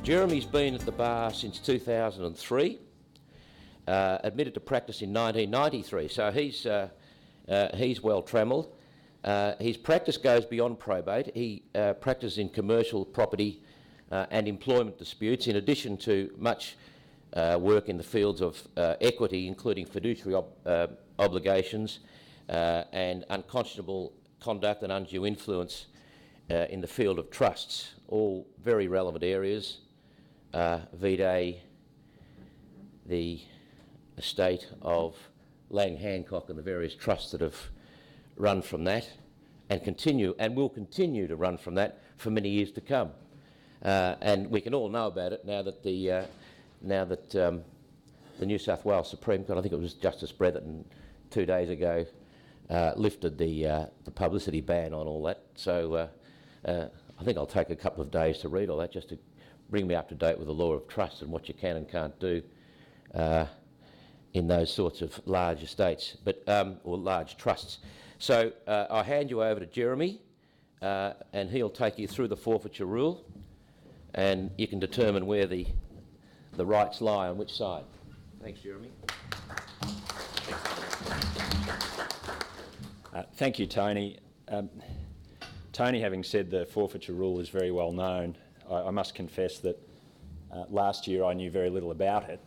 Jeremy's been at the bar since 2003, admitted to practice in 1993, so he's well tramelled. His practice goes beyond probate. He practices in commercial property and employment disputes, in addition to much work in the fields of equity, including fiduciary obligations and unconscionable conduct and undue influence in the field of trusts, all very relevant areas. Vide the estate of Lang Hancock and the various trusts that have run from that and will continue to run from that for many years to come. And we can all know about it now that the New South Wales Supreme Court, I think it was Justice Bretherton 2 days ago, lifted the publicity ban on all that. So I think I'll take a couple of days to read all that just to bring me up to date with the law of trust and what you can and can't do in those sorts of large estates, or large trusts. So I'll hand you over to Jeremy, and he'll take you through the forfeiture rule, and you can determine where the rights lie on which side. Thanks, Jeremy. Thank you, Tony. Tony, having said the forfeiture rule is very well known, I must confess that last year I knew very little about it.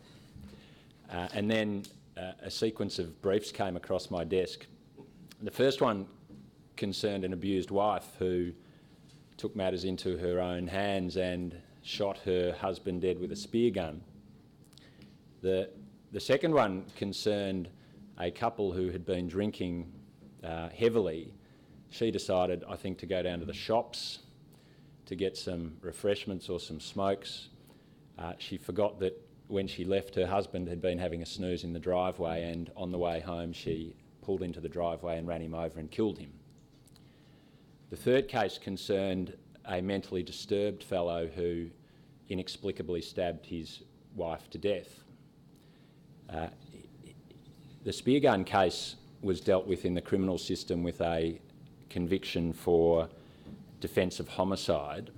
And then a sequence of briefs came across my desk. The first one concerned an abused wife who took matters into her own hands and shot her husband dead with a spear gun. The second one concerned a couple who had been drinking heavily. She decided, I think, to go down to the shops to get some refreshments or some smokes. She forgot that when she left, her husband had been having a snooze in the driveway, and on the way home she pulled into the driveway and ran him over and killed him. The third case concerned a mentally disturbed fellow who inexplicably stabbed his wife to death. The spear gun case was dealt with in the criminal system with a conviction for defensive homicide.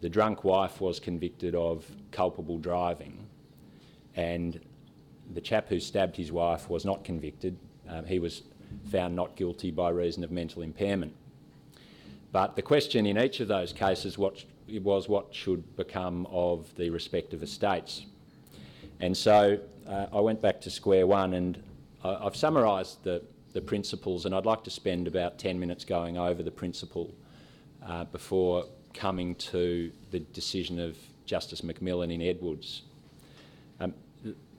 The drunk wife was convicted of culpable driving, and the chap who stabbed his wife was not convicted. He was found not guilty by reason of mental impairment. But the question in each of those cases was what should become of the respective estates. And so I went back to square one, and I've summarised the principles, and I'd like to spend about 10 minutes going over the principle before coming to the decision of Justice Macmillan in Edwards.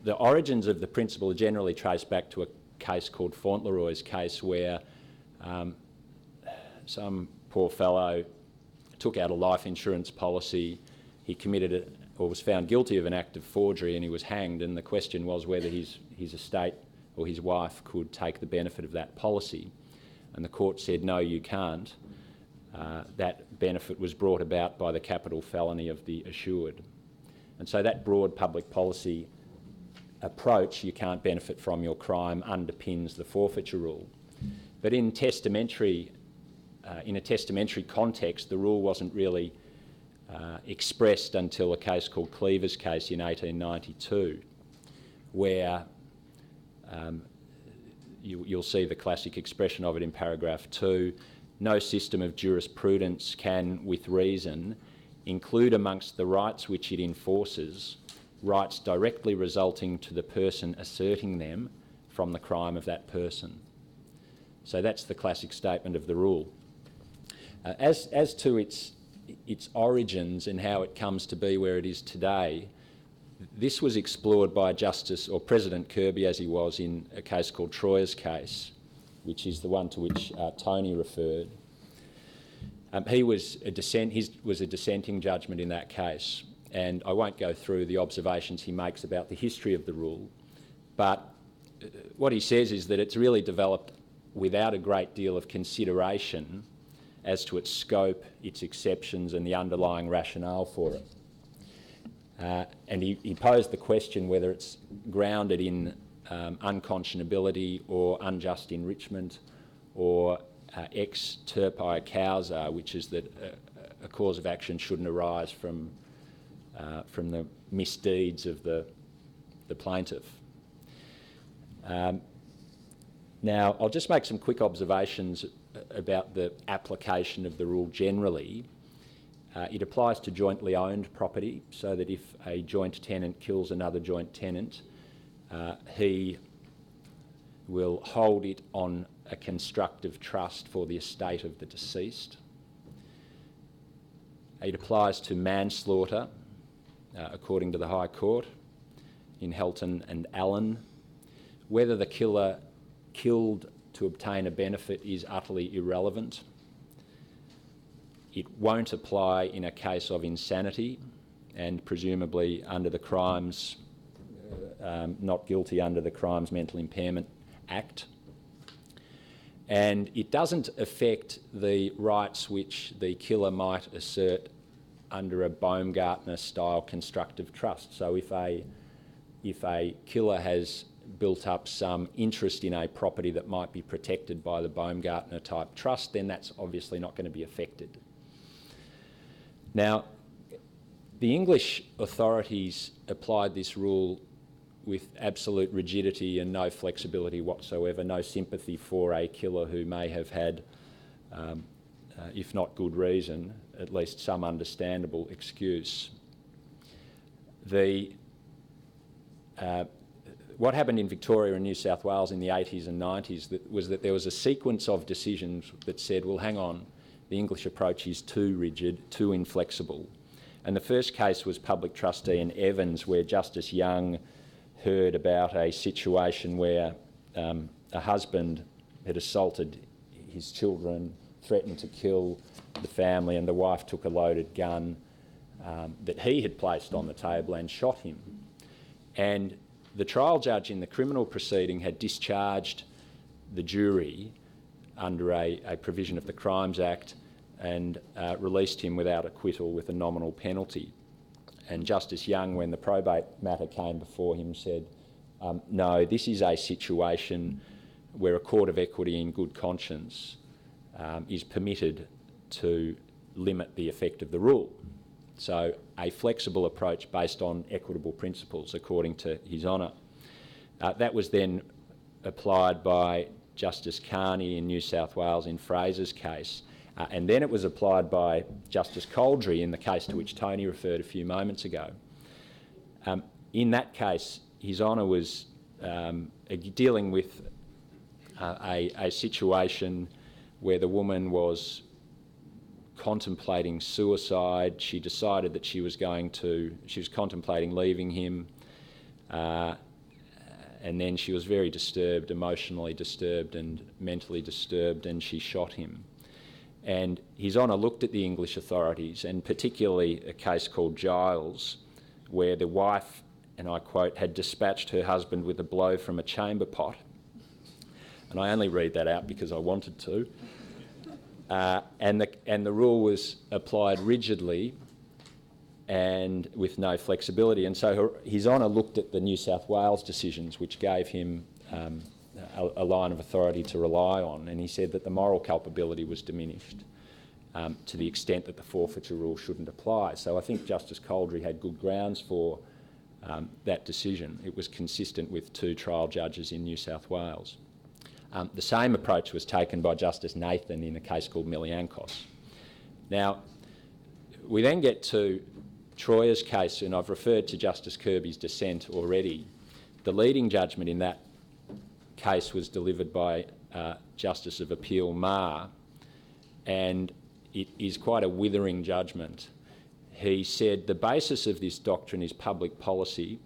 The origins of the principle are generally traced back to a case called Fauntleroy's case, where some poor fellow took out a life insurance policy. He committed or was found guilty of an act of forgery, and he was hanged, and the question was whether his estate or his wife could take the benefit of that policy. And the court said, no, you can't. That benefit was brought about by the capital felony of the assured. And so that broad public policy approach, you can't benefit from your crime, underpins the forfeiture rule. But in a testamentary context, the rule wasn't really expressed until a case called Cleaver's case in 1892, where you'll see the classic expression of it in paragraph 2. No system of jurisprudence can, with reason, include amongst the rights which it enforces rights directly resulting to the person asserting them from the crime of that person. So that's the classic statement of the rule. As to its origins and how it comes to be where it is today, this was explored by Justice, or President Kirby as he was, in a case called Troyer's case, which is the one to which Tony referred. His was a dissenting judgment in that case, and I won't go through the observations he makes about the history of the rule, but what he says is that it's really developed without a great deal of consideration as to its scope, its exceptions, and the underlying rationale for it. And he posed the question whether it's grounded in unconscionability or unjust enrichment, or ex terpia causa, which is that a cause of action shouldn't arise from from the misdeeds of the plaintiff. Now, I'll just make some quick observations about the application of the rule generally. It applies to jointly owned property, so that if a joint tenant kills another joint tenant, he will hold it on a constructive trust for the estate of the deceased. It applies to manslaughter, according to the High Court in Helton and Allen. Whether the killer killed to obtain a benefit is utterly irrelevant. It won't apply in a case of insanity, and presumably under the crimes, not guilty under the Crimes Mental Impairment Act. And it doesn't affect the rights which the killer might assert under a Baumgartner-style constructive trust. So if a killer has built up some interest in a property that might be protected by the Baumgartner-type trust, then that's obviously not going to be affected. Now, the English authorities applied this rule with absolute rigidity and no flexibility whatsoever, no sympathy for a killer who may have had, if not good reason, at least some understandable excuse. What happened in Victoria and New South Wales in the 80s and 90s was that there was a sequence of decisions that said, well, hang on, the English approach is too rigid, too inflexible. And the first case was Public Trustee and Evans, where Justice Young heard about a situation where a husband had assaulted his children, threatened to kill the family, and the wife took a loaded gun that he had placed on the table and shot him. And the trial judge in the criminal proceeding had discharged the jury under a provision of the Crimes Act and released him without acquittal with a nominal penalty. And Justice Young, when the probate matter came before him, said, no, this is a situation where a court of equity in good conscience is permitted to limit the effect of the rule. So a flexible approach based on equitable principles, according to His Honour. That was then applied by Justice Carney in New South Wales in Fraser's case, and then it was applied by Justice Coldry in the case to which Tony referred a few moments ago. In that case, His Honour was dealing with a situation where the woman was contemplating suicide. She decided that she was contemplating leaving him, and then she was very disturbed, emotionally disturbed and mentally disturbed, and she shot him. And His Honour looked at the English authorities, and particularly a case called Giles, where the wife, and I quote, had dispatched her husband with a blow from a chamber pot. And I only read that out because I wanted to. And the rule was applied rigidly and with no flexibility. And so His Honour looked at the New South Wales decisions, which gave him a line of authority to rely on, and he said that the moral culpability was diminished to the extent that the forfeiture rule shouldn't apply. So I think Justice Coldry had good grounds for that decision. It was consistent with two trial judges in New South Wales. The same approach was taken by Justice Nathan in a case called Miliankos. Now, we then get to Troyer's case, and I've referred to Justice Kirby's dissent already. The leading judgment in that case was delivered by Justice of Appeal Marr, and it is quite a withering judgment. He said, the basis of this doctrine is public policy.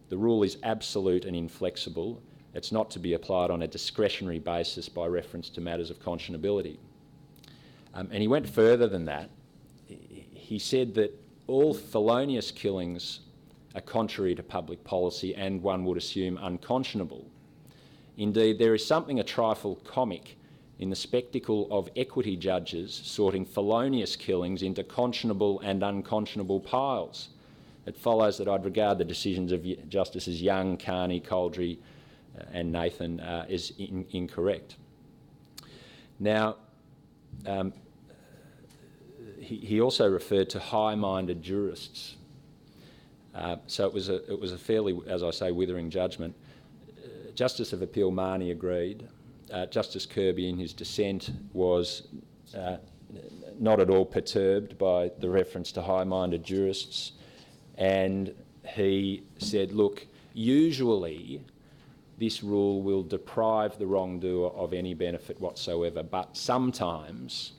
The rule is absolute and inflexible. It's not to be applied on a discretionary basis by reference to matters of conscionability. And he went further than that. He said that all felonious killings are contrary to public policy and, one would assume, unconscionable. Indeed, there is something a trifle comic in the spectacle of equity judges sorting felonious killings into conscionable and unconscionable piles. It follows that I'd regard the decisions of Justices Young, Carney, Coldry and Nathan as incorrect. Now, he also referred to high-minded jurists So it was a fairly, as I say, withering judgment. Justice of Appeal Marnie agreed. Justice Kirby, in his dissent, was not at all perturbed by the reference to high-minded jurists, and he said, look, usually this rule will deprive the wrongdoer of any benefit whatsoever, but sometimes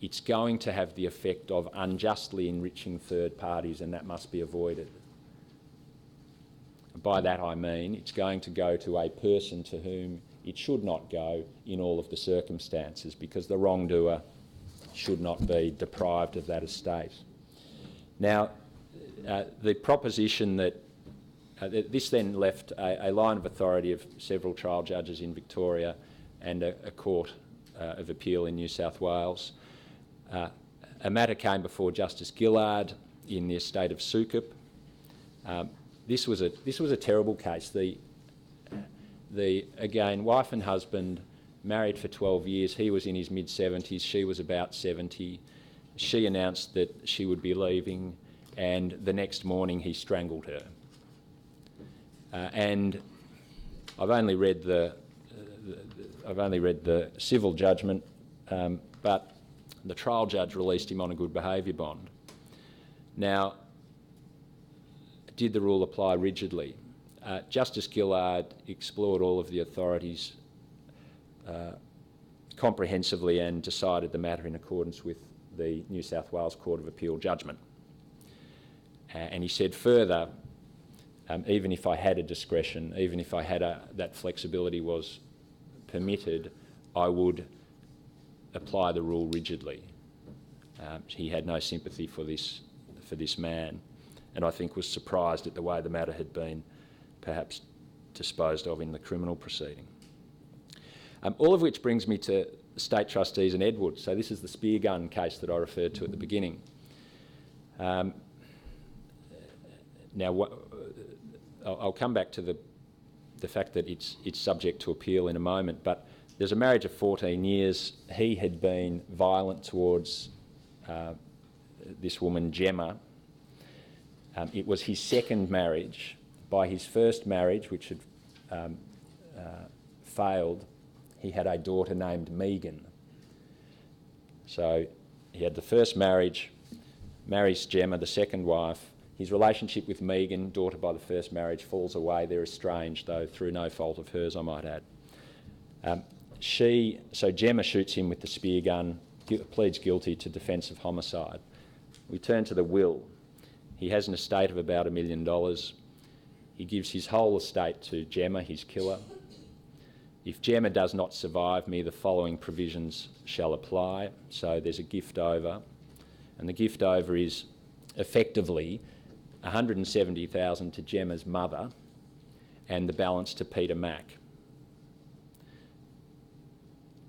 it's going to have the effect of unjustly enriching third parties, and that must be avoided. By that I mean it's going to go to a person to whom it should not go in all of the circumstances, because the wrongdoer should not be deprived of that estate. Now, the proposition that this then left a line of authority of several trial judges in Victoria and a court of appeal in New South Wales. A matter came before Justice Gillard in the estate of Sukup. This was a terrible case. Again, wife and husband married for 12 years. He was in his mid-70s. She was about 70. She announced that she would be leaving, and the next morning he strangled her. And I've only read the civil judgment, but the trial judge released him on a good behaviour bond. Now, did the rule apply rigidly? Justice Gillard explored all of the authorities comprehensively and decided the matter in accordance with the New South Wales Court of Appeal judgment. And he said further, even if I had a discretion, even if I had that flexibility was permitted, I would apply the rule rigidly. He had no sympathy for this man, and I think was surprised at the way the matter had been perhaps disposed of in the criminal proceeding. All of which brings me to State Trustees and Edward. So this is the spear gun case that I referred to at the beginning. Now, I'll come back to the fact that it's subject to appeal in a moment, but there's a marriage of 14 years. He had been violent towards this woman, Gemma. It was his second marriage. By his first marriage, which had failed, he had a daughter named Megan. So he had the first marriage, marries Gemma, the second wife. His relationship with Megan, daughter by the first marriage, falls away. They're estranged, though through no fault of hers, I might add. So Gemma shoots him with the spear gun, pleads guilty to defensive homicide. We turn to the will. He has an estate of about $1 million. He gives his whole estate to Gemma, his killer. If Gemma does not survive me, the following provisions shall apply. So there's a gift over, and the gift over is effectively $170,000 to Gemma's mother and the balance to Peter Mack.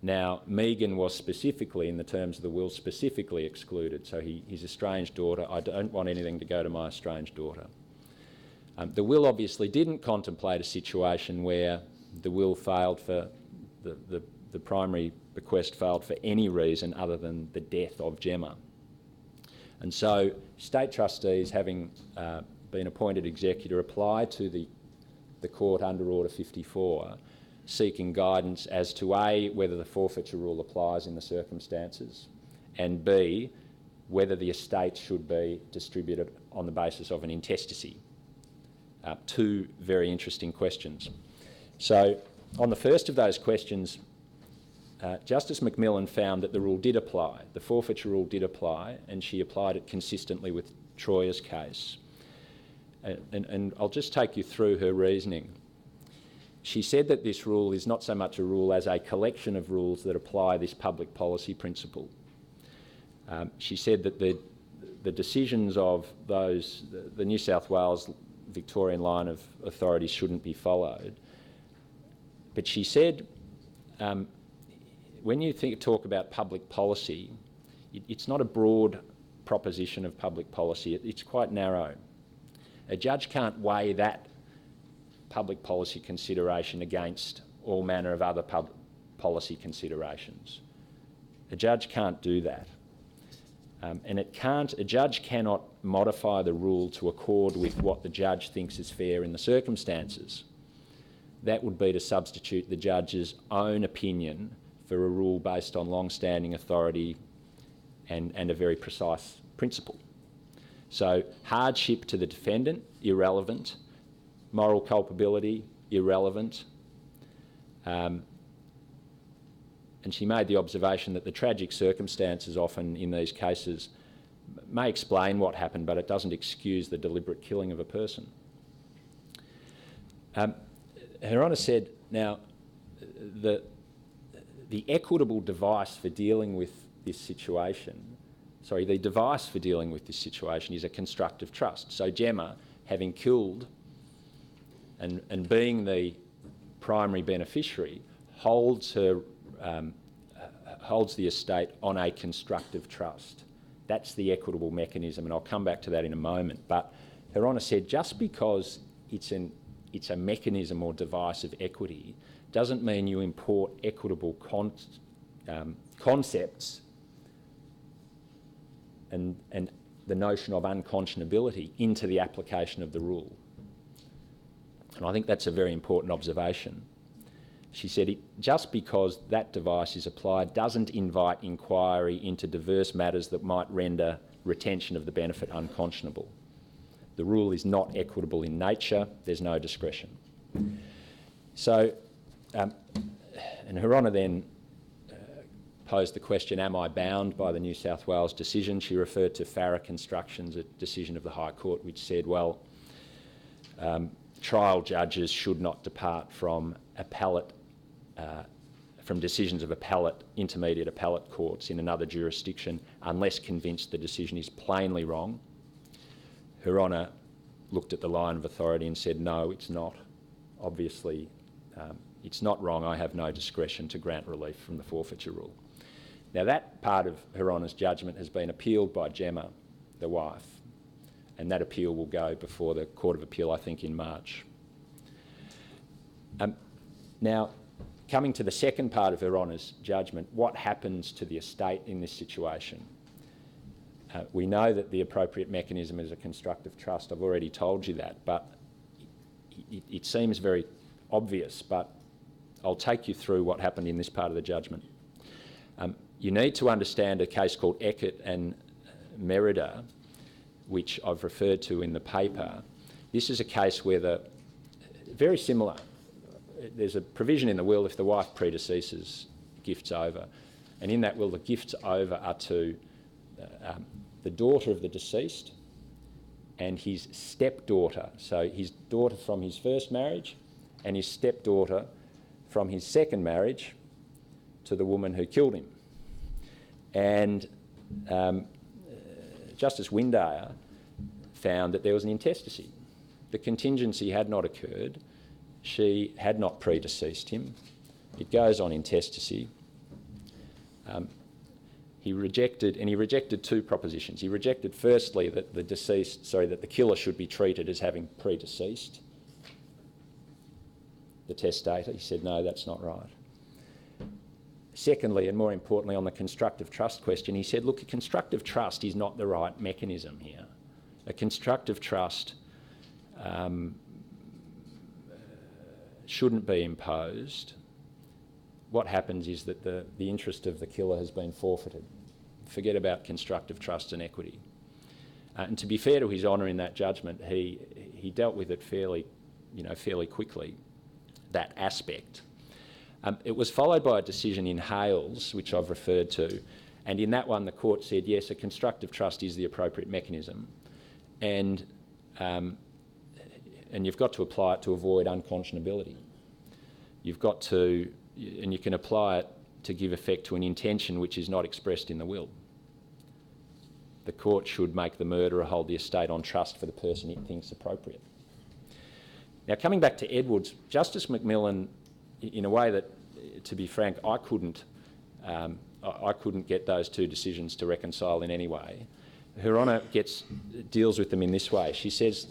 Now, Megan was specifically, in the terms of the will, specifically excluded. So his estranged daughter, I don't want anything to go to my estranged daughter. The will obviously didn't contemplate a situation where the will failed for, the primary bequest failed for any reason other than the death of Gemma. And so state trustees, having been appointed executor, applied to the court under Order 54, seeking guidance as to A, whether the forfeiture rule applies in the circumstances, and B, whether the estate should be distributed on the basis of an intestacy. Two very interesting questions. So on the first of those questions, Justice Macmillan found that the rule did apply, the forfeiture rule did apply, and she applied it consistently with Troyer's case. And I'll just take you through her reasoning. She said that this rule is not so much a rule as a collection of rules that apply this public policy principle. She said that the decisions of the New South Wales Victorian line of authority shouldn't be followed. But she said, when you talk about public policy, it's not a broad proposition of public policy, it's quite narrow. A judge can't weigh that public policy consideration against all manner of other public policy considerations. A judge can't do that. And a judge cannot modify the rule to accord with what the judge thinks is fair in the circumstances. That would be to substitute the judge's own opinion for a rule based on long-standing authority and a very precise principle. So hardship to the defendant, irrelevant. Moral culpability, irrelevant. And she made the observation that the tragic circumstances often in these cases may explain what happened, but it doesn't excuse the deliberate killing of a person. Her Honour said, now, the equitable device for dealing with this situation, the device for dealing with this situation is a constructive trust. So Gemma, having killed and being the primary beneficiary, holds the estate on a constructive trust. That's the equitable mechanism, and I'll come back to that in a moment. But Her Honour said just because it's a mechanism or device of equity doesn't mean you import equitable concepts and the notion of unconscionability into the application of the rule. And I think that's a very important observation. She said, just because that device is applied doesn't invite inquiry into diverse matters that might render retention of the benefit unconscionable. The rule is not equitable in nature, there's no discretion. So, and Her Honour then posed the question, am I bound by the New South Wales decision? She referred to Farrer Constructions, a decision of the High Court, which said, well, trial judges should not depart from decisions of intermediate appellate courts in another jurisdiction unless convinced the decision is plainly wrong. Her Honour looked at the line of authority and said, no, it's not. Obviously, it's not wrong. I have no discretion to grant relief from the forfeiture rule. Now, that part of Her Honour's judgment has been appealed by Gemma, the wife, and that appeal will go before the Court of Appeal, I think, in March. Now, coming to the second part of Her Honour's judgment, what happens to the estate in this situation? We know that the appropriate mechanism is a constructive trust. I've already told you that, but it seems very obvious, but I'll take you through what happened in this part of the judgment. You need to understand a case called Eckert and Merida, which I've referred to in the paper. This is a case where very similar. There's a provision in the will if the wife predeceases, gifts over. And in that will, the gifts over are to the daughter of the deceased and his stepdaughter. So his daughter from his first marriage and his stepdaughter from his second marriage to the woman who killed him. And Justice Windayer found that there was an intestacy. The contingency had not occurred. She had not predeceased him. It goes on intestacy. He rejected two propositions. He rejected firstly that the killer should be treated as having predeceased the testator. He said, no, that's not right. Secondly, and more importantly, on the constructive trust question, he said, look, a constructive trust is not the right mechanism here. A constructive trust shouldn't be imposed. What happens is that the interest of the killer has been forfeited. Forget about constructive trust and equity. And to be fair to His Honour in that judgment, he dealt with it fairly quickly, that aspect. It was followed by a decision in Hales, which I've referred to, and in that one the court said, yes, a constructive trust is the appropriate mechanism, and you've got to apply it to avoid unconscionability. You've got to, and you can apply it to give effect to an intention which is not expressed in the will. The court should make the murderer hold the estate on trust for the person it thinks appropriate. Now, coming back to Edwards, Justice McMillan, in a way that, to be frank, I couldn't get those two decisions to reconcile in any way. Her Honour deals with them in this way. She says,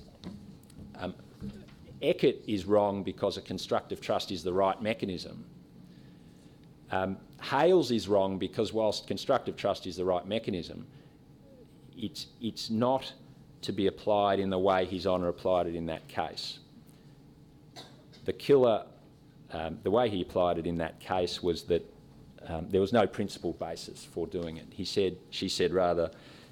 Eckert is wrong because a constructive trust is the right mechanism. Hales is wrong because whilst constructive trust is the right mechanism, it's not to be applied in the way His Honour applied it in that case. The killer, the way he applied it in that case was that there was no principled basis for doing it. She said rather,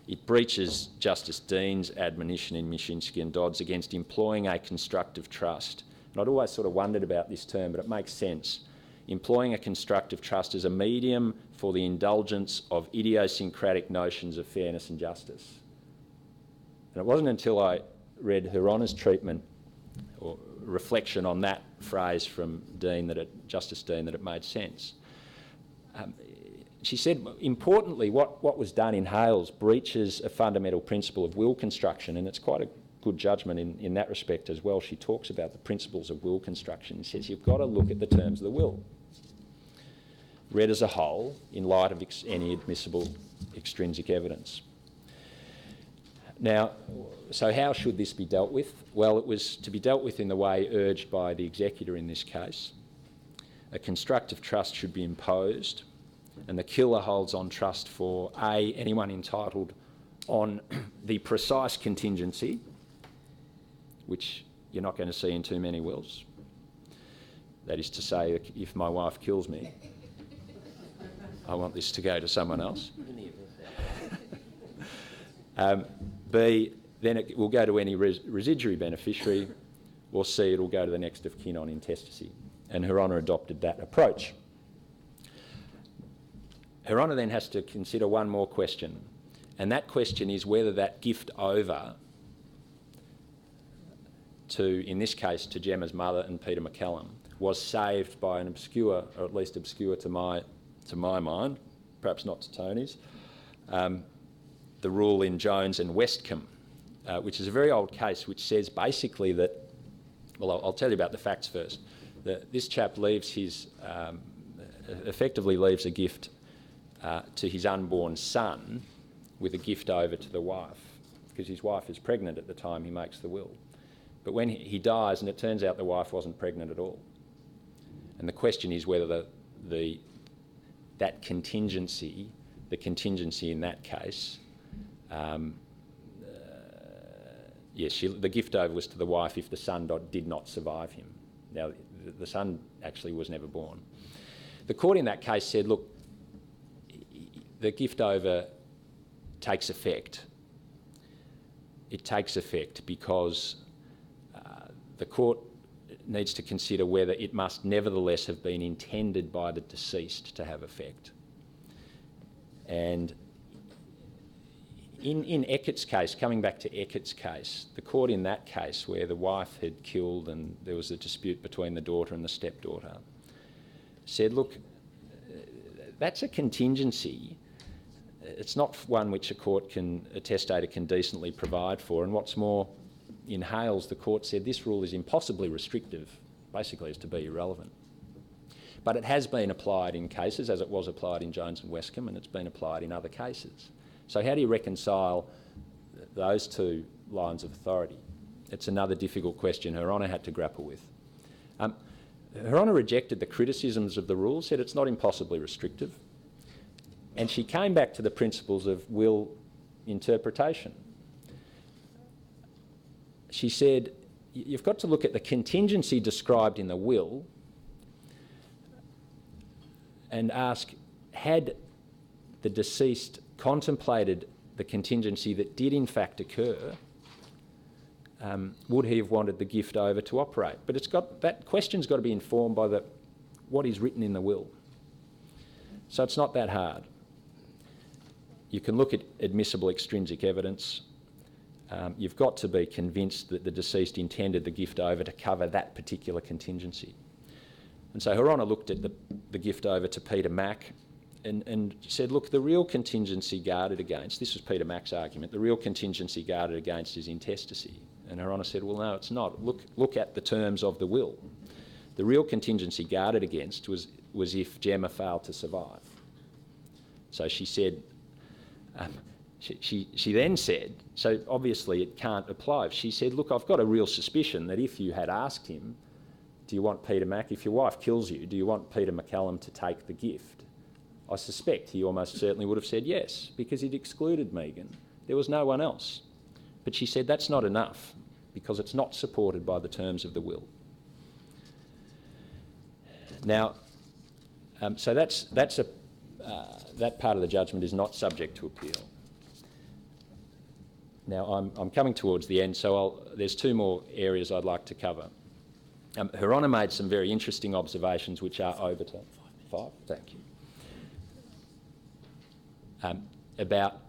it breaches Justice Dean's admonition in Mishinsky and Dodds against employing a constructive trust. And I'd always sort of wondered about this term, but it makes sense. Employing a constructive trust as a medium for the indulgence of idiosyncratic notions of fairness and justice. And it wasn't until I read Her Honour's treatment or reflection on that phrase from Justice Dean that it made sense. She said, importantly, what was done in Hales breaches a fundamental principle of will construction, and it's quite a good judgment in that respect as well. She talks about the principles of will construction. She says you've got to look at the terms of the will, read as a whole, in light of any admissible extrinsic evidence. Now, so how should this be dealt with? Well, it was to be dealt with in the way urged by the executor in this case. A constructive trust should be imposed, and the killer holds on trust for A, anyone entitled on the precise contingency, which you're not going to see in too many wills. That is to say, if my wife kills me, I want this to go to someone else. B, then it will go to any residuary beneficiary, or C, it will go to the next of kin on intestacy. And Her Honour adopted that approach. Her Honour then has to consider one more question, and that question is whether that gift over to, in this case, to Gemma's mother and Peter McCallum, was saved by an obscure, or at least obscure to my mind, perhaps not to Tony's, the rule in Jones and Westcombe, which is a very old case which says basically that, well, I'll tell you about the facts first. This chap leaves his, effectively leaves a gift to his unborn son with a gift over to the wife, because his wife is pregnant at the time he makes the will. But when he dies, and it turns out the wife wasn't pregnant at all. And the question is whether that contingency, the contingency in that case, yes, the gift over was to the wife if the son did not survive him. Now, the son actually was never born. The court in that case said, look, the gift over takes effect. It takes effect because the court needs to consider whether it must nevertheless have been intended by the deceased to have effect. And in Eckert's case, coming back to Eckert's case, the court in that case where the wife had killed and there was a dispute between the daughter and the stepdaughter, said, look, that's a contingency. It's not one which a testator can decently provide for. And what's more, in Hales, the court said this rule is impossibly restrictive, basically as to be irrelevant. But it has been applied in cases, as it was applied in Jones and Westcombe, and it's been applied in other cases. So how do you reconcile those two lines of authority? It's another difficult question Her Honour had to grapple with. Her Honour rejected the criticisms of the rule, said it's not impossibly restrictive, and she came back to the principles of will interpretation. She said, you've got to look at the contingency described in the will and ask, had the deceased contemplated the contingency that did in fact occur, would he have wanted the gift over to operate? But that question's got to be informed by what is written in the will. So it's not that hard. You can look at admissible extrinsic evidence. You've got to be convinced that the deceased intended the gift over to cover that particular contingency. And so Her Honour looked at the gift over to Peter Mack and said, look, the real contingency guarded against, this was Peter Mack's argument, the real contingency guarded against is intestacy. And Her Honour said, well, no, it's not. Look at the terms of the will. The real contingency guarded against was if Gemma failed to survive. So she said, she then said, so obviously it can't apply. She said, look, I've got a real suspicion that if you had asked him, do you want Peter Mack, if your wife kills you, do you want Peter McCallum to take the gift? I suspect he almost certainly would have said yes, because he'd excluded Megan. There was no one else. But she said that's not enough because it's not supported by the terms of the will. Now, so that part of the judgment is not subject to appeal. Now, I'm coming towards the end, so there's two more areas I'd like to cover. Her Honour made some very interesting observations which are over to 5. Thank you. About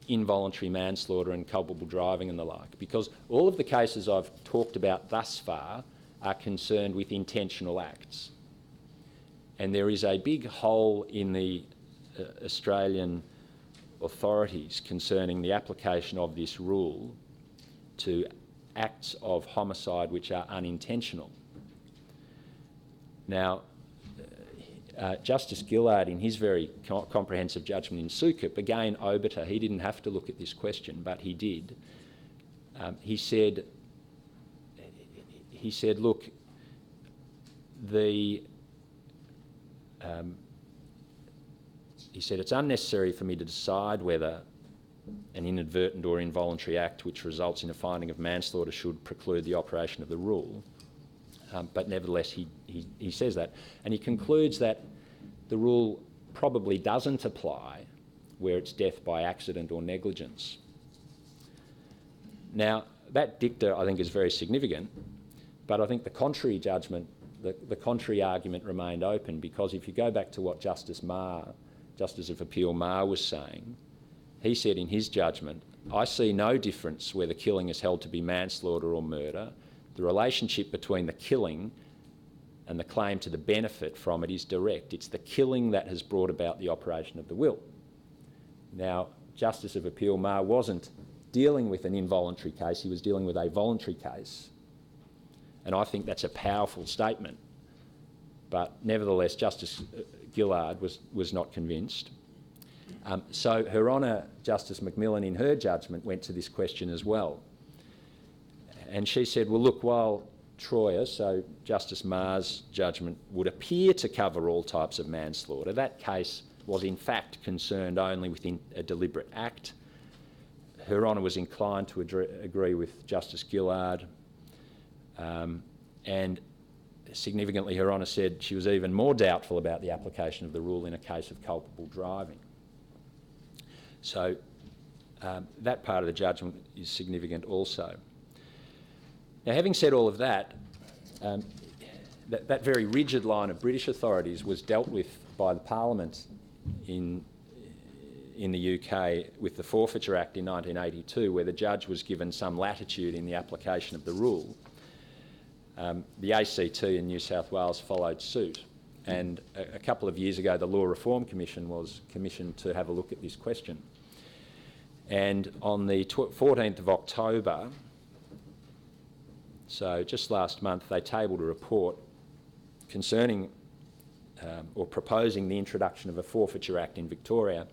involuntary manslaughter and culpable driving and the like, because all of the cases I've talked about thus far are concerned with intentional acts. And there is a big hole in the Australian authorities concerning the application of this rule to acts of homicide which are unintentional. Now, Justice Gillard, in his very comprehensive judgment in Sukup, again obiter, he didn't have to look at this question, but he did. He said, look, he said, it's unnecessary for me to decide whether an inadvertent or involuntary act which results in a finding of manslaughter should preclude the operation of the rule. But nevertheless, he says that. And he concludes that the rule probably doesn't apply where it's death by accident or negligence. Now, that dicta, I think, is very significant, but I think the contrary judgment, the contrary argument remained open, because if you go back to what Justice of Appeal Marr was saying, he said in his judgment, I see no difference whether killing is held to be manslaughter or murder. The relationship between the killing and the claim to the benefit from it is direct. It's the killing that has brought about the operation of the will. Now, Justice of Appeal Marr wasn't dealing with an involuntary case, he was dealing with a voluntary case. And I think that's a powerful statement. But nevertheless, Justice Gillard was not convinced. So Her Honour Justice Macmillan, in her judgment, went to this question as well. And she said, well, look, while Troyer, so Justice Marr's judgment, would appear to cover all types of manslaughter, that case was in fact concerned only with a deliberate act. Her Honour was inclined to agree with Justice Gillard, and significantly, Her Honour said she was even more doubtful about the application of the rule in a case of culpable driving. So that part of the judgment is significant also. Now, having said all of that, that very rigid line of British authorities was dealt with by the Parliament in the UK with the Forfeiture Act in 1982, where the judge was given some latitude in the application of the rule. The ACT in New South Wales followed suit, and a couple of years ago the Law Reform Commission was commissioned to have a look at this question. And on the 14th of October, so just last month, they tabled a report concerning or proposing the introduction of a Forfeiture Act in Victoria,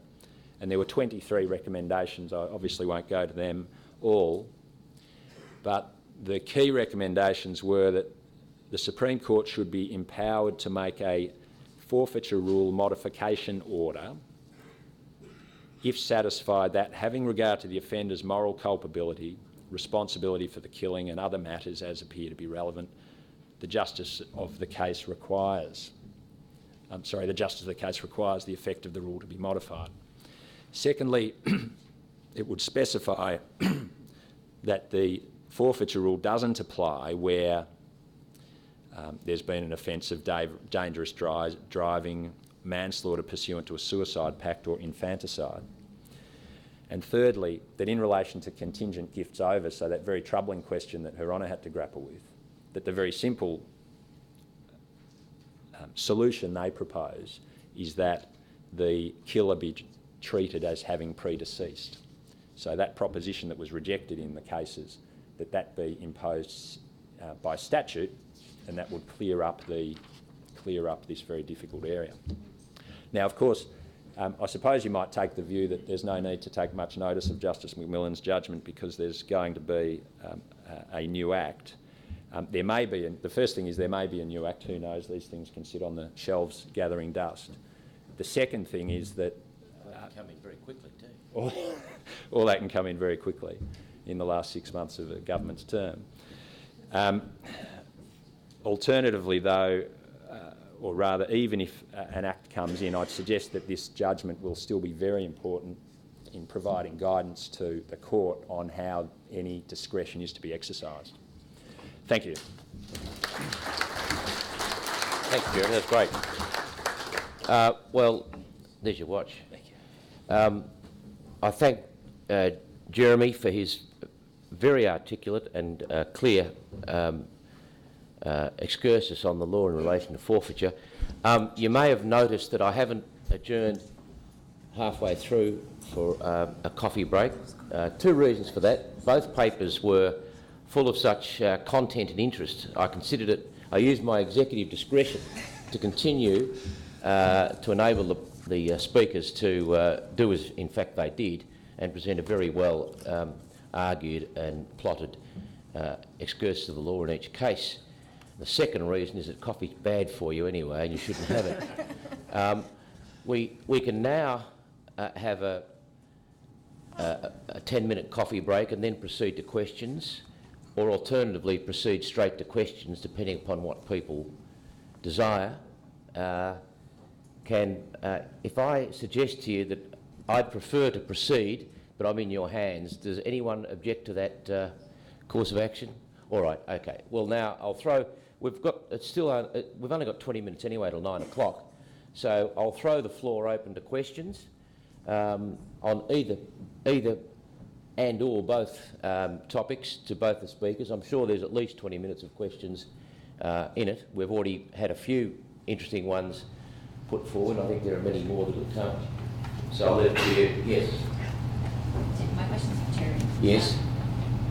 and there were 23 recommendations. I obviously won't go to them all, but the key recommendations were that the Supreme Court should be empowered to make a forfeiture rule modification order if satisfied that, having regard to the offender's moral culpability, responsibility for the killing and other matters as appear to be relevant, the justice of the case requires the effect of the rule to be modified. Secondly, it would specify that the forfeiture rule doesn't apply where there's been an offence of dangerous driving, manslaughter pursuant to a suicide pact or infanticide. And thirdly, that in relation to contingent gifts over, so that very troubling question that Her Honour had to grapple with, that the very simple solution they propose is that the killer be treated as having predeceased. So that proposition that was rejected in the cases, that be imposed by statute, and that would clear up this very difficult area. Now, of course, I suppose you might take the view that there's no need to take much notice of Justice Macmillan's judgment because there's going to be a new act. There may be, the first thing is there may be a new act, who knows, these things can sit on the shelves gathering dust. The second thing is that come in very quickly too. All that can come in very quickly in the last 6 months of a government's term. Alternatively, though, or rather, even if an act comes in, I'd suggest that this judgment will still be very important in providing guidance to the court on how any discretion is to be exercised. Thank you. Thanks, Jeremy. That's great. Well, there's your watch. Thank you. I thank Jeremy for his very articulate and clear excursus on the law in relation to forfeiture. You may have noticed that I haven't adjourned halfway through for a coffee break. Two reasons for that. Both papers were full of such content and interest. I used my executive discretion to continue to enable the speakers to do as in fact they did and present a very well argued and plotted excursus of the law in each case. The second reason is that coffee's bad for you anyway and you shouldn't have it. We can now have a 10-minute coffee break and then proceed to questions, or alternatively proceed straight to questions depending upon what people desire. If I suggest to you that I'd prefer to proceed, but I'm in your hands, does anyone object to that course of action? All right, okay. Well, now I'll throw. We've only got 20 minutes anyway till 9 o'clock, so I'll throw the floor open to questions on either and or both topics to both the speakers. I'm sure there's at least 20 minutes of questions in it. We've already had a few interesting ones put forward. I think there are many more that will come. So I'll let you. Yes. My question is for Teri. Yes.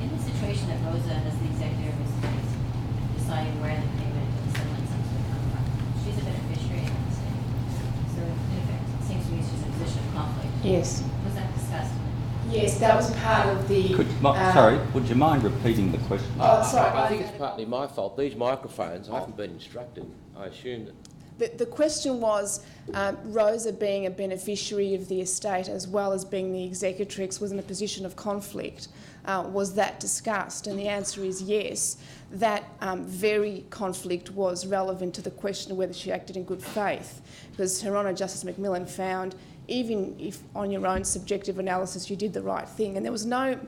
In the situation that Rosa, as the executor of his estate, deciding where the payment of the settlement sums would come from, she's a beneficiary in that estate. So in effect, it seems to me she's in a position of conflict. Yes. Was that discussed? Yes, that was part of the... Sorry, would you mind repeating the question? Oh, sorry. I think it's partly my fault. These microphones, I haven't been instructed. I assume that... The question was, Rosa being a beneficiary of the estate as well as being the executrix was in a position of conflict. Was that discussed? And the answer is yes. That very conflict was relevant to the question of whether she acted in good faith, because Her Honour Justice Macmillan found even if on your own subjective analysis you did the right thing, and there was no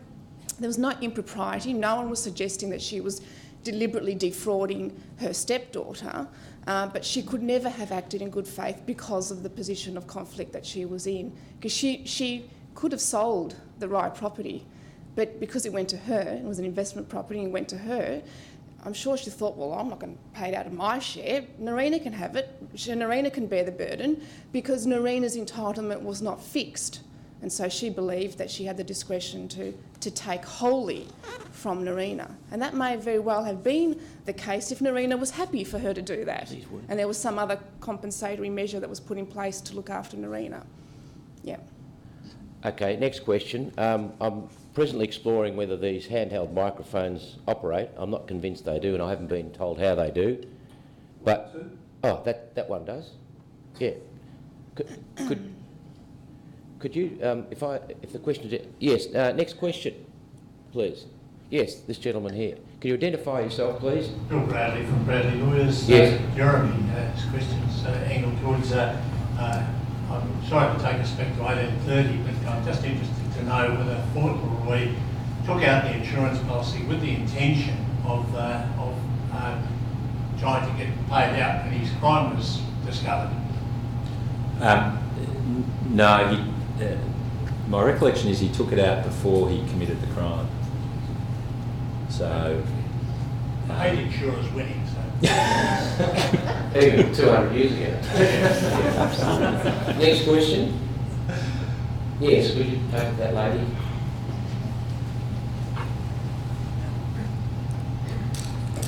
impropriety. No one was suggesting that she was deliberately defrauding her stepdaughter, but she could never have acted in good faith because of the position of conflict that she was in, because she could have sold the right property, but because it went to her, it was an investment property and went to her, I'm sure she thought, well, I'm not going to pay it out of my share. Narina can have it. Narina can bear the burden because Narina's entitlement was not fixed. And so she believed that she had the discretion to take wholly from Narina. And that may very well have been the case if Narina was happy for her to do that. And there was some other compensatory measure that was put in place to look after Narina. Yeah. Okay, next question. I'm presently exploring whether these handheld microphones operate. I'm not convinced they do, and I haven't been told how they do. But oh, that one does. Yeah. Could you, if the question is yes, next question, please. Yes, this gentleman here. Can you identify yourself, please? Bill Bradley from Bradley Lawyers. Yes. Jeremy has questions angled towards. I'm sorry to take us back to 1830, but I'm just interested to know whether Fauntleroy took out the insurance policy with the intention of trying to get paid out when his crime was discovered. No, my recollection is he took it out before he committed the crime. So... I hate insurers winning, so... Even 200 years ago. Next question. Yes, would you take that lady?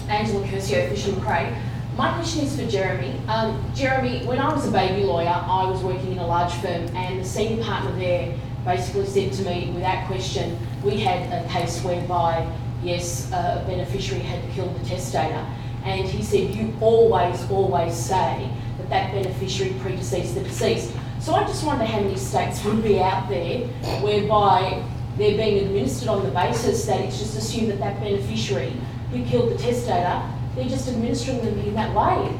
Angela Curcio, Fish and Prey. My question is for Jeremy. Jeremy, when I was a baby lawyer, I was working in a large firm, and the senior partner there basically said to me, without question, we had a case whereby, yes, a beneficiary had killed the testator, and he said, you always say that beneficiary predeceased the deceased. So I just wonder how many estates would be out there whereby they're being administered on the basis that it's just assumed that that beneficiary who killed the testator, they're just administering them in that way.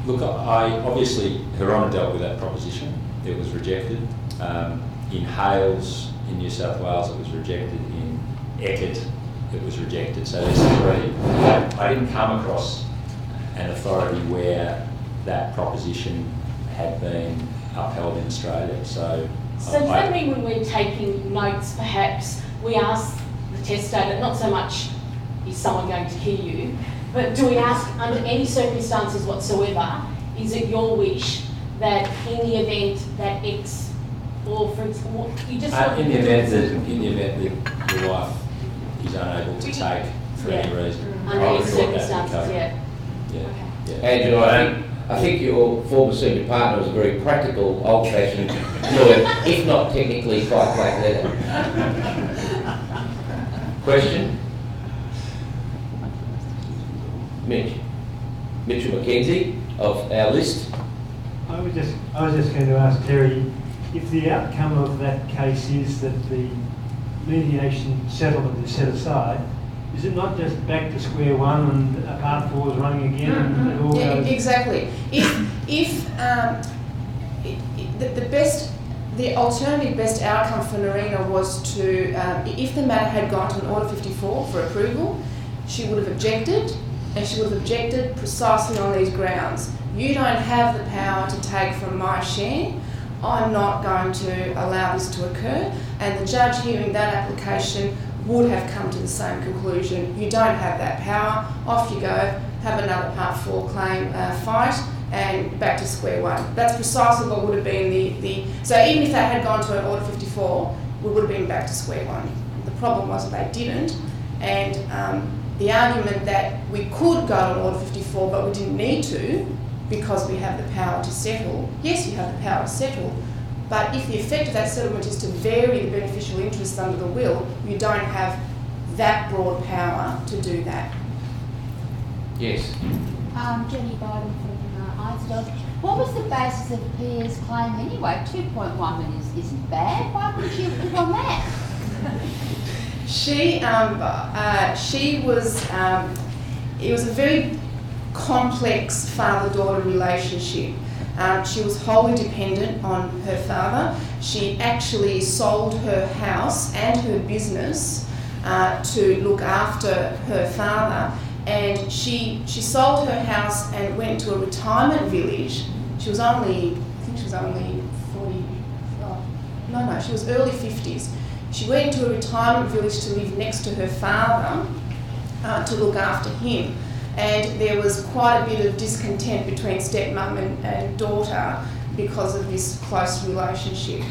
Look, obviously, Her Honour dealt with that proposition. It was rejected. In Hales, in New South Wales, it was rejected. In Eckert, it was rejected. So there's three. I didn't come across an authority where that proposition had been upheld in Australia. So does that mean when we're taking notes, perhaps we ask the testator, not so much is someone going to kill you, but do we ask under any circumstances whatsoever, is it your wish that in the event that X, or for example, you just in the event that your wife is unable to take for any reason, under any circumstances, Angela, I think your former senior partner was a very practical, old-fashioned lawyer, if not technically quite black leather. Question? Mitchell Mackenzie of our list. I was just going to ask Teri, if the outcome of that case is that the mediation settlement is set aside, is it not just back to square one and part 4 is running again and it all goes... Exactly. The alternative best outcome for Narina was to, if the matter had gone to an Order 54 for approval, she would have objected, and she would have objected precisely on these grounds. You don't have the power to take from my share. I'm not going to allow this to occur. And the judge hearing that application would have come to the same conclusion. You don't have that power. Off you go. Have another Part 4 claim fight and back to square one. That's precisely what would have been the... So even if that had gone to an Order 54, we would have been back to square one. The problem was that they didn't. And the argument that we could go to an Order 54 but we didn't need to because we have the power to settle. Yes, you have the power to settle, but if the effect of that settlement is to vary the beneficial interests under the will, you don't have that broad power to do that. Yes. Jenny Biden from Eidsdorf. What was the basis of Pia's claim anyway? 2.1 million isn't bad. Why couldn't she have put on that? It was a very complex father-daughter relationship. She was wholly dependent on her father. She actually sold her house and her business to look after her father, and she sold her house and went to a retirement village. She was only, I think she was only 40, she was early 50s. She went to a retirement village to live next to her father to look after him. And there was quite a bit of discontent between stepmum and daughter because of this close relationship.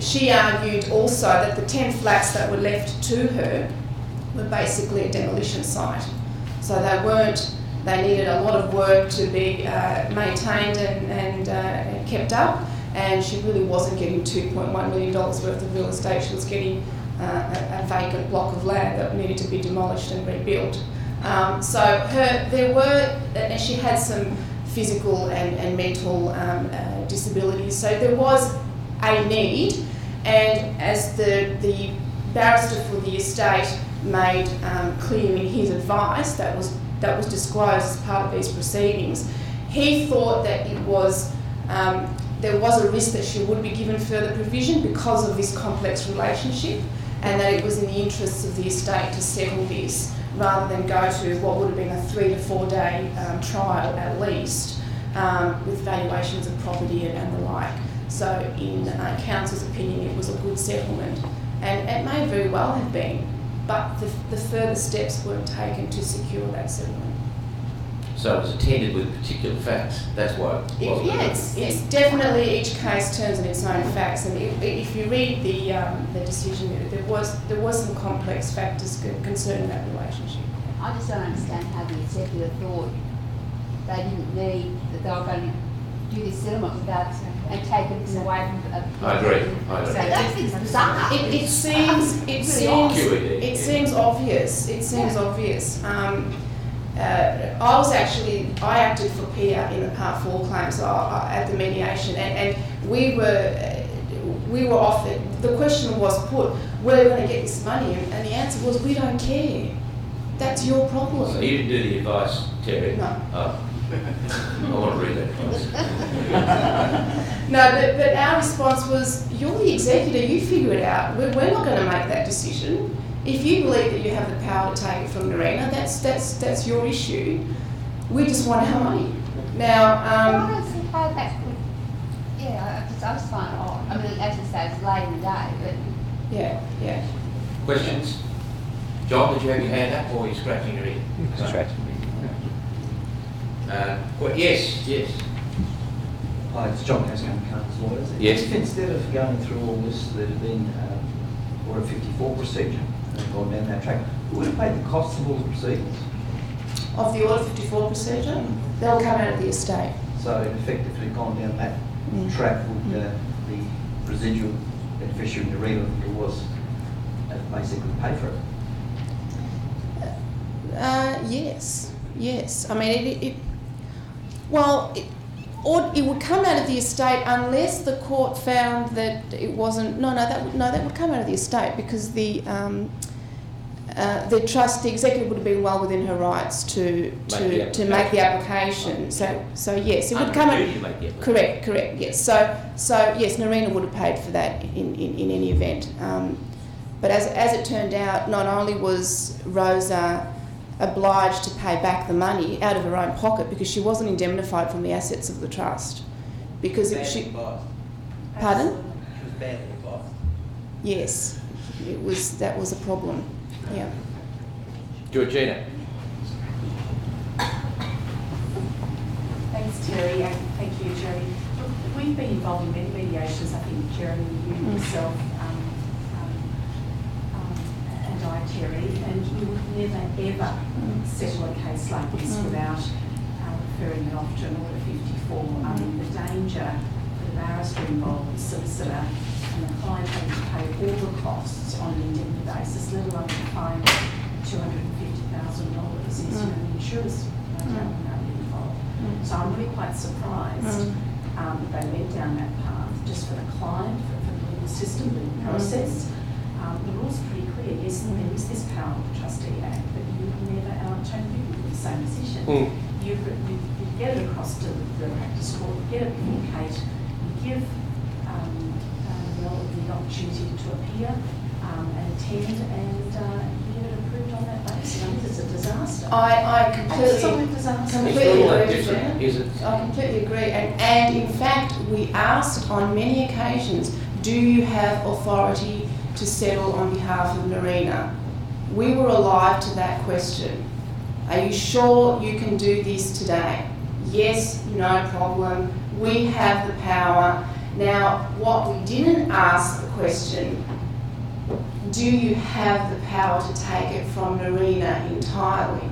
She argued also that the 10 flats that were left to her were basically a demolition site. So they needed a lot of work to be maintained and kept up, and she really wasn't getting $2.1 million worth of real estate. She was getting a vacant block of land that needed to be demolished and rebuilt. And she had some physical and mental disabilities, so there was a need, and as the barrister for the estate made clear in his advice that was disclosed as part of these proceedings, he thought that it was there was a risk that she would be given further provision because of this complex relationship, and that it was in the interests of the estate to settle this rather than go to what would have been a 3 to 4 day trial at least, with valuations of property and the like. So in counsel's opinion, it was a good settlement, and it may very well have been, but the further steps weren't taken to secure that settlement. So it was attended with particular facts. That's why it wasn't. It's definitely, each case turns on its own facts, and if you read the decision, there was some complex factors concerning that relationship. I just don't understand how the executor thought they didn't need, that they were going to do this settlement without and take it away from. I agree. So that's bizarre. It seems obvious. It seems obvious. I acted for Pia in the Part 4 claims at the mediation, and we were offered, the question was put, where are we going to get this money? And the answer was, we don't care. That's your problem. So you didn't do the advice, Teri? No. Oh. I want to read that advice. No, but our response was, you're the executor, you figure it out. We're not going to make that decision. If you believe that you have the power to take it from Narina, that's your issue. We just want our money. Now, I don't see how that could, yeah, I just find it odd. I mean, as you say, it's late in the day, but... Yeah. Questions? John, did you have your hand up or are you scratching your ear? Scratching. Yes. Hi, it's John Hascombe, Carter's Lawyers. Yes. If instead of going through all this, there had been Order 54 procedure and gone down that track, who would have paid the costs of all the proceedings? Of the Order 54 procedure, they'll come out of the estate. So in effect, if it had gone down that track, would the residual beneficiary, the real it was, basically pay for it? Yes. I mean, it would come out of the estate unless the court found that it wasn't. That would come out of the estate because the executive would have been well within her rights to make the application. So yes, it would come out. Correct. Yes. So yes, Narina would have paid for that in any event. But as it turned out, not only was Rosa obliged to pay back the money out of her own pocket because she wasn't indemnified from the assets of the trust. Because Pardon? She was badly advised. Yes, that was a problem. Yeah. Georgina. Thanks, Teri, and thank you, Jeremy. Look, we've been involved in many mediations. I think Jeremy, you yourself, and I, Teri, and you would never ever settle a case like this without referring it off to an Order 54. I mean, the danger for the barrister involved, the solicitor, and the client having to pay all the costs on an indemnity basis, let alone the fine of $250,000 is, the insurers no doubt will be involved. So I'm really quite surprised that they went down that path just for the client, for the legal system, the legal process. The rules are pretty clear. Yes, there is this power of the Trustee Act, but you never, and I'm trying to be in the same position. You get it across to the practice court, you get it before Kate, you give the opportunity to appear and attend, and you get it approved on that basis. I think it's a disaster. I completely Is it? I completely agree. And in fact, we asked on many occasions, do you have authority to settle on behalf of Narina? We were alive to that question. Are you sure you can do this today? Yes, no problem. We have the power. Now, what we didn't ask the question, do you have the power to take it from Narina entirely?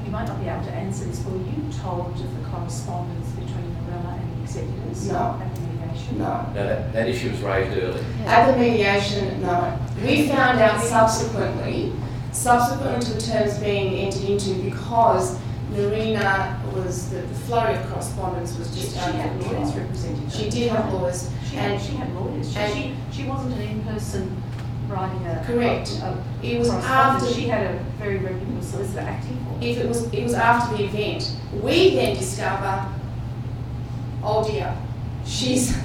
You might not be able to answer this, but were you told of the correspondence between Narina and the executors at the mediation? No. No, that issue was raised early. At the mediation, no. We found out subsequently to the terms being entered into, because Narina was, the flurry of correspondence was just She had lawyers representing her. She did have lawyers. She had lawyers. She wasn't an in-person writing a... Correct. It was after... She had a very reputable solicitor acting for her. It was after the event. We then discover, oh dear, she's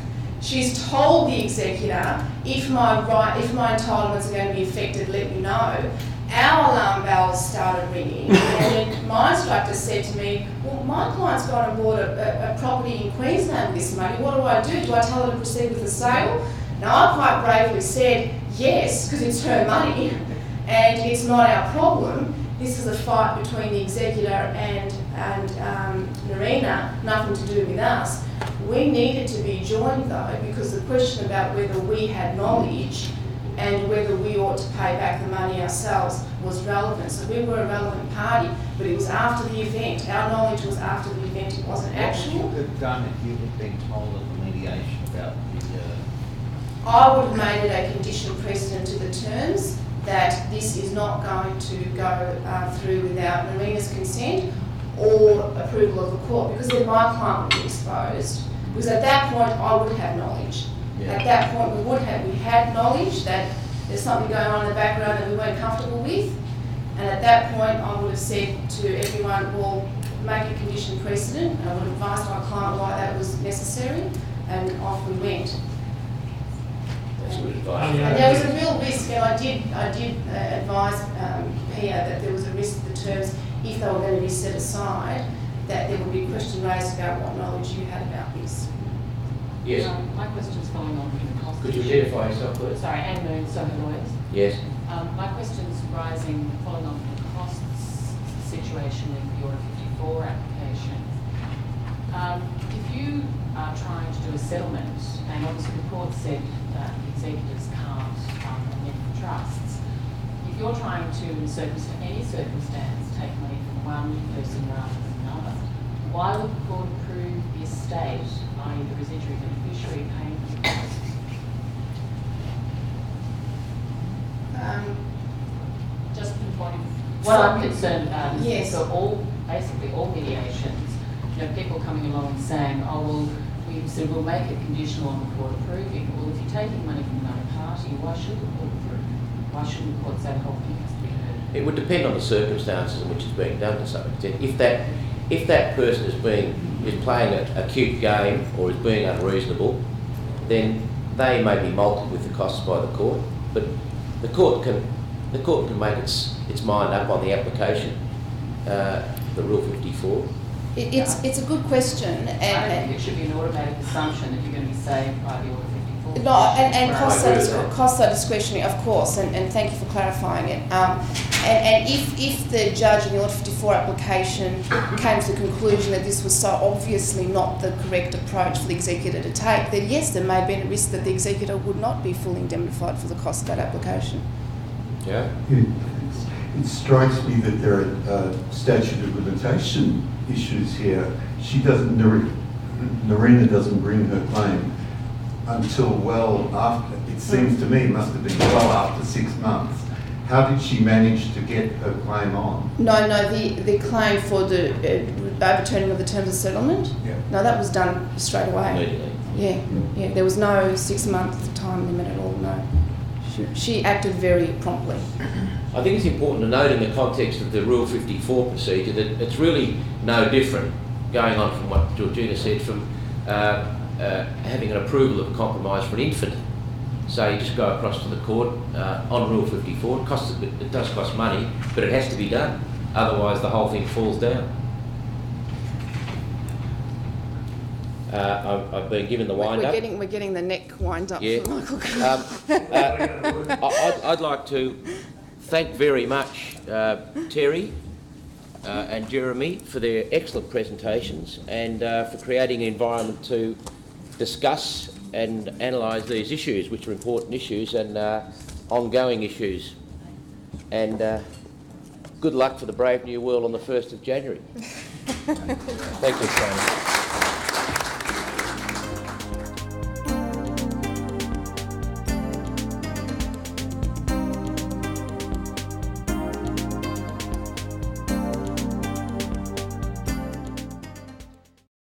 told the executor, if my entitlements are going to be affected, let me know. Our alarm bells started ringing, and then my instructor said to me, well, my client's gone and bought a property in Queensland with this money. What do? Do I tell her to proceed with the sale? Now, I quite bravely said yes, because it's her money, and it's not our problem. This is a fight between the executor and Narina, nothing to do with us. We needed to be joined, though, because the question about whether we had knowledge and whether we ought to pay back the money ourselves was relevant. So we were a relevant party, but it was after the event. Our knowledge was after the event, it wasn't actual. What would you have done if you had been told at the mediation about the... I would have made it a condition precedent to the terms that this is not going to go through without Marina's consent or approval of the court, because then my client would be exposed. Because at that point, I would have knowledge. Yeah. At that point, we had knowledge that there's something going on in the background that we weren't comfortable with. And at that point, I would have said to everyone, well, make a condition precedent, and I would have advised my client why that was necessary, and off we went. That's good advice. And there was a real risk, and I did advise Pia that there was a risk of the terms, if they were going to be set aside, that there would be a question raised about what knowledge you had about this. Yes. My question's following on from the cost. Could you identify yourself, please? Sorry, Anne Moon, Southall lawyers. Yes. My question's rising following on from the costs situation with your 54 application. If you are trying to do a settlement, and obviously the court said that executors can't amend trusts, if you're trying to, in any circumstance, take money from one person rather than another, why would the court approve the estate, i.e. the residuary beneficiary, paying for the costs? Just pinpointing what I'm concerned about is yes. so basically all mediations, people coming along and saying, oh well, we said we'll make it conditional on the court approving. Well, if you're taking money from another party, why should the court approve? Why shouldn't the court say the whole thing has to be heard? It would depend on the circumstances in which it's being done to some extent. If that person is playing a cute game or is being unreasonable, then they may be mulcted with the costs by the court. But the court can make its mind up on the application, the Rule 54. It's a good question. I don't think it should be an automatic assumption that you're going to be saved by the Order 54. No, and costs are discretionary, of course, and thank you for clarifying it. And if the judge in the Order 54 application came to the conclusion that this was so obviously not the correct approach for the executor to take, then yes, there may be a risk that the executor would not be fully indemnified for the cost of that application. Yeah. It strikes me that there are statute of limitation issues here. Narina doesn't bring her claim until well after, it seems to me, it must have been well after 6 months. How did she manage to get her claim on? No, the claim for the overturning of the terms of settlement? Yeah. No, that was done straight away. Immediately. Yeah, there was no 6 month time limit at all, no. She acted very promptly. I think it's important to note in the context of the Rule 54 procedure that it's really no different, going on from what Georgina said, from having an approval of a compromise for an infant. So you just go across to the court on Rule 54. It does cost money, but it has to be done. Otherwise, the whole thing falls down. I've been given the wind up. We're getting the neck wind up from Michael. I'd like to thank very much Teri and Jeremy for their excellent presentations and for creating an environment to discuss and analyse these issues, which are important issues and ongoing issues. And good luck for the brave new world on the 1st of January. Thank you, Simon.